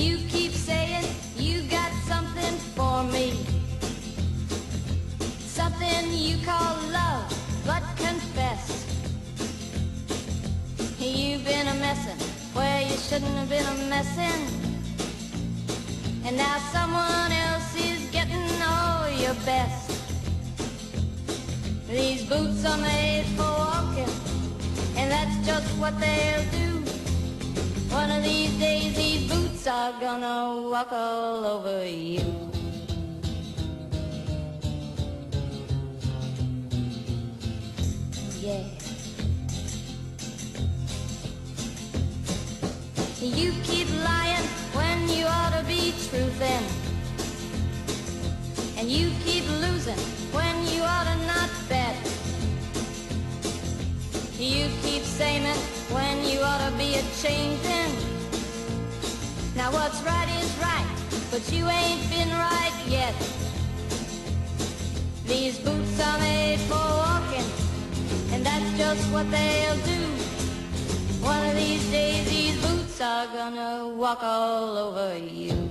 You keep saying you got something for me, something you call love, but confess you've been a messin' where you shouldn't have been a messin', and now someone else is getting all your best. These boots are made for walking, and that's just what they'll do. One of these days these boots are gonna walk all over you. Yeah. You keep lying when you ought to be truthin', and you keep losing when you ought to not bet. You keep saying when you ought to be a-changin'. Now what's right is right, but you ain't been right yet. These boots are made for walking, and that's just what they'll do. One of these days these boots are gonna walk all over you.